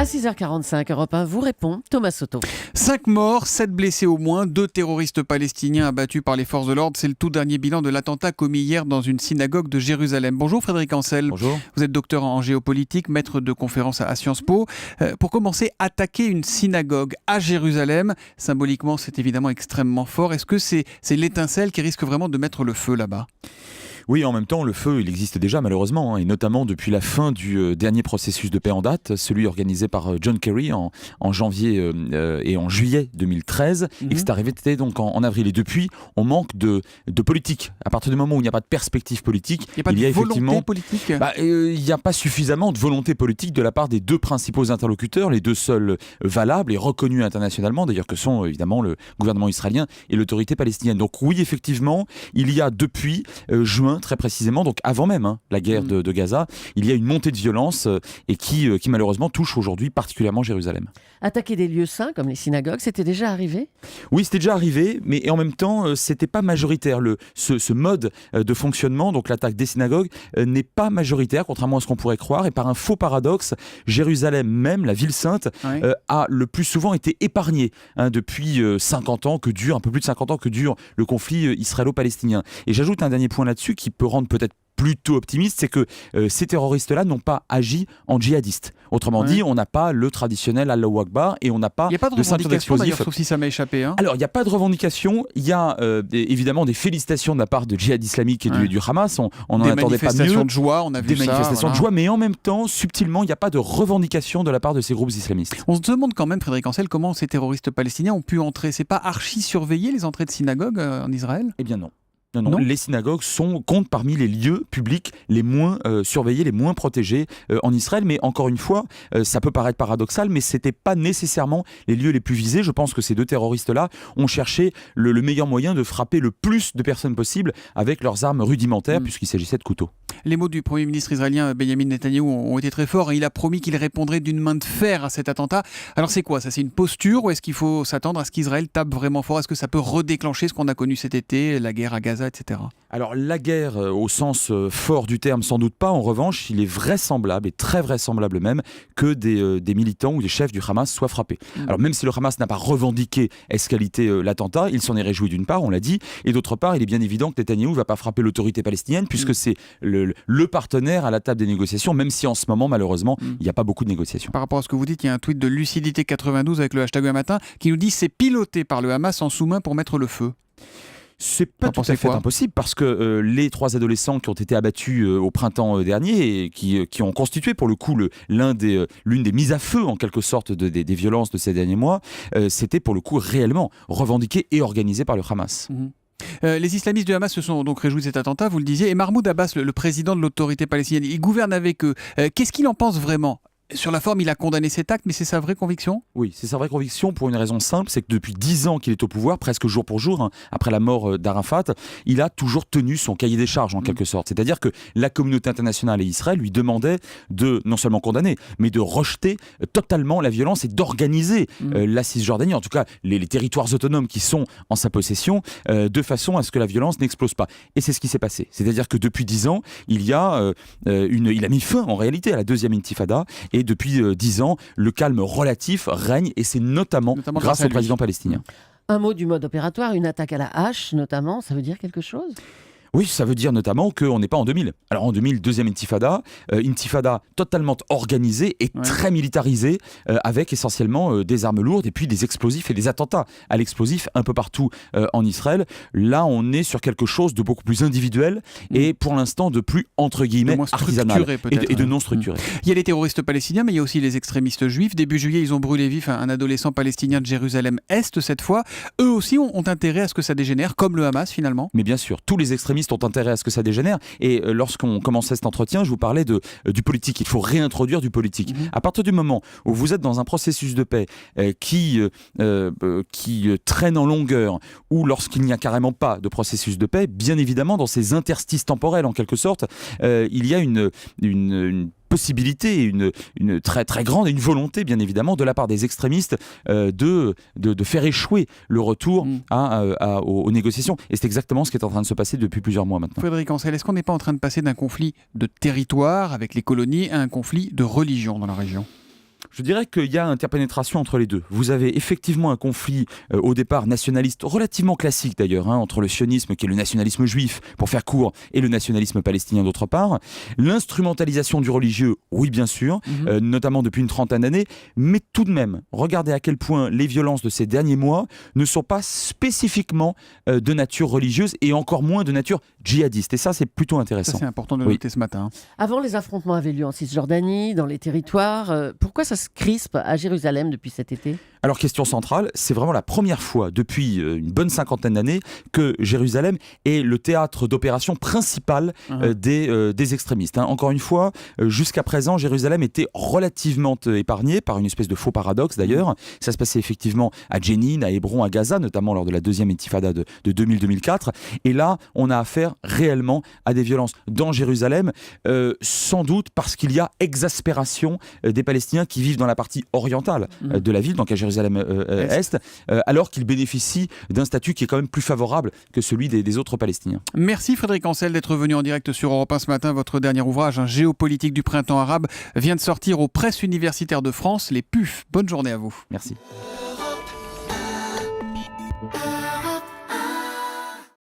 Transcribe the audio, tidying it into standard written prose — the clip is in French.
À 6h45, Europe 1 vous répond, Thomas Soto. 5 morts, 7 blessés au moins, 2 terroristes palestiniens abattus par les forces de l'ordre. C'est le tout dernier bilan de l'attentat commis hier dans une synagogue de Jérusalem. Bonjour Frédéric Ancel. Bonjour. Vous êtes docteur en géopolitique, maître de conférence à Sciences Po. Pour commencer, attaquer une synagogue à Jérusalem, symboliquement c'est évidemment extrêmement fort. Est-ce que c'est l'étincelle qui risque vraiment de mettre le feu là-bas ? Oui, en même temps, le feu, il existe déjà malheureusement, et notamment depuis la fin du dernier processus de paix en date, celui organisé par John Kerry en janvier et en juillet 2013, et que c'est arrivé donc en avril. Et depuis, on manque de politique. À partir du moment où il n'y a pas de perspective politique, il y a volonté politique. Il n'y a pas suffisamment de volonté politique de la part des deux principaux interlocuteurs, les deux seuls valables et reconnus internationalement, d'ailleurs, que sont évidemment le gouvernement israélien et l'autorité palestinienne. Donc oui, effectivement, il y a depuis juin, très précisément, donc avant même la guerre de Gaza, il y a une montée de violence et qui malheureusement touche aujourd'hui particulièrement Jérusalem. Attaquer des lieux saints comme les synagogues, c'était déjà arrivé ? Oui, c'était déjà arrivé, mais en même temps, c'était pas majoritaire. Ce mode de fonctionnement, donc l'attaque des synagogues, n'est pas majoritaire, contrairement à ce qu'on pourrait croire. Et par un faux paradoxe, Jérusalem même, la ville sainte, a le plus souvent été épargnée depuis 50 ans, un peu plus de 50 ans que dure le conflit israélo-palestinien. Et j'ajoute un dernier point là-dessus qui peut rendre peut-être plutôt optimiste, c'est que ces terroristes-là n'ont pas agi en djihadistes. Autrement dit, on n'a pas le traditionnel Allahu Akbar et on n'a pas de ceinture d'explosifs. Sauf si ça m'a échappé. Alors, il n'y a pas de revendication. Il y a évidemment des félicitations de la part de djihad islamique et du Hamas. On n'en attendait pas mieux. Des manifestations de joie, on a vu des manifestations de joie, mais en même temps, subtilement, il n'y a pas de revendication de la part de ces groupes islamistes. On se demande quand même, Frédéric Ancel, comment ces terroristes palestiniens ont pu entrer. C'est pas archi-surveillé les entrées de synagogues en Israël ? Eh bien non. Non, les synagogues comptent parmi les lieux publics les moins surveillés, les moins protégés en Israël. Mais encore une fois, ça peut paraître paradoxal, mais ce n'était pas nécessairement les lieux les plus visés. Je pense que ces deux terroristes-là ont cherché le meilleur moyen de frapper le plus de personnes possible avec leurs armes rudimentaires, puisqu'il s'agissait de couteaux. Les mots du Premier ministre israélien Benjamin Netanyahou ont été très forts et il a promis qu'il répondrait d'une main de fer à cet attentat. Alors c'est quoi ça ? C'est une posture ou est-ce qu'il faut s'attendre à ce qu'Israël tape vraiment fort ? Est-ce que ça peut redéclencher ce qu'on a connu cet été, la guerre à Gaza, etc. Alors la guerre au sens fort du terme, sans doute pas. En revanche, il est vraisemblable et très vraisemblable même que des militants ou des chefs du Hamas soient frappés. Alors même si le Hamas n'a pas revendiqué escalité l'attentat, il s'en est réjoui d'une part, on l'a dit, et d'autre part, il est bien évident que Netanyahou ne va pas frapper l'autorité palestinienne puisque c'est le partenaire à la table des négociations, même si en ce moment, malheureusement, il n'y a pas beaucoup de négociations. Par rapport à ce que vous dites, il y a un tweet de Lucidité92 avec le hashtag un matin qui nous dit « C'est piloté par le Hamas en sous-main pour mettre le feu ». C'est pas tout à fait impossible parce que les 3 adolescents qui ont été abattus au printemps dernier et qui ont constitué pour le coup l'une des mises à feu en quelque sorte des violences de ces derniers mois, c'était pour le coup réellement revendiqué et organisé par le Hamas. Les islamistes du Hamas se sont donc réjouis de cet attentat, vous le disiez, et Mahmoud Abbas, le président de l'autorité palestinienne, il gouverne avec eux. Qu'est-ce qu'il en pense vraiment ? Sur la forme, il a condamné cet acte, mais c'est sa vraie conviction ? Oui, c'est sa vraie conviction pour une raison simple, c'est que depuis 10 ans qu'il est au pouvoir, presque jour pour jour, après la mort d'Arafat, il a toujours tenu son cahier des charges en quelque sorte. C'est-à-dire que la communauté internationale et Israël lui demandaient de non seulement condamner, mais de rejeter totalement la violence et d'organiser la Cisjordanie, en tout cas les territoires autonomes qui sont en sa possession, de façon à ce que la violence n'explose pas. Et c'est ce qui s'est passé. C'est-à-dire que depuis 10 ans, il a mis fin en réalité à la deuxième intifada. Et depuis 10 ans, le calme relatif règne et c'est notamment grâce au président palestinien. Un mot du mode opératoire, une attaque à la hache notamment, ça veut dire quelque chose ? Oui, ça veut dire notamment qu'on n'est pas en 2000. Alors en 2000, deuxième intifada totalement organisée et très militarisée, avec essentiellement des armes lourdes et puis des explosifs et des attentats à l'explosif un peu partout en Israël. Là, on est sur quelque chose de beaucoup plus individuel et pour l'instant de plus, entre guillemets, artisanal et de non structuré. Il y a les terroristes palestiniens, mais il y a aussi les extrémistes juifs. Début juillet, ils ont brûlé vif un adolescent palestinien de Jérusalem-Est cette fois. Eux aussi ont intérêt à ce que ça dégénère, comme le Hamas finalement. Mais bien sûr, tous les extrémistes ont intérêt à ce que ça dégénère. Et lorsqu'on commençait cet entretien, je vous parlais du politique. Il faut réintroduire du politique. À partir du moment où vous êtes dans un processus de paix qui traîne en longueur, ou lorsqu'il n'y a carrément pas de processus de paix, bien évidemment, dans ces interstices temporels, en quelque sorte, il y a une possibilité, une très très grande, une volonté bien évidemment de la part des extrémistes de faire échouer le retour aux négociations. Et c'est exactement ce qui est en train de se passer depuis plusieurs mois maintenant. Frédéric Ancel, est-ce qu'on n'est pas en train de passer d'un conflit de territoire avec les colonies à un conflit de religion dans la région ? Je dirais qu'il y a interpénétration entre les deux. Vous avez effectivement un conflit au départ nationaliste, relativement classique d'ailleurs, entre le sionisme qui est le nationalisme juif, pour faire court, et le nationalisme palestinien d'autre part. L'instrumentalisation du religieux, oui bien sûr, notamment depuis une trentaine d'années, mais tout de même, regardez à quel point les violences de ces derniers mois ne sont pas spécifiquement de nature religieuse et encore moins de nature djihadiste. Et ça, c'est plutôt intéressant. Ça, c'est important de noter ce matin. Avant, les affrontements avaient lieu en Cisjordanie, dans les territoires. Pourquoi ça se crispe à Jérusalem depuis cet été ? Alors, question centrale, c'est vraiment la première fois depuis une bonne cinquantaine d'années que Jérusalem est le théâtre d'opération principal des extrémistes. Encore une fois, jusqu'à présent, Jérusalem était relativement épargnée par une espèce de faux paradoxe d'ailleurs. Ça se passait effectivement à Jenin, à Hébron, à Gaza, notamment lors de la deuxième intifada de 2000-2004. Et là, on a affaire réellement à des violences dans Jérusalem, sans doute parce qu'il y a exaspération des Palestiniens qui vivent dans la partie orientale de la ville, donc à Jérusalem Est, alors qu'ils bénéficient d'un statut qui est quand même plus favorable que celui des autres Palestiniens. Merci Frédéric Ancel d'être venu en direct sur Europe 1 ce matin. Votre dernier ouvrage, Géopolitique du printemps arabe, vient de sortir aux presses universitaires de France, les PUF. Bonne journée à vous. Merci.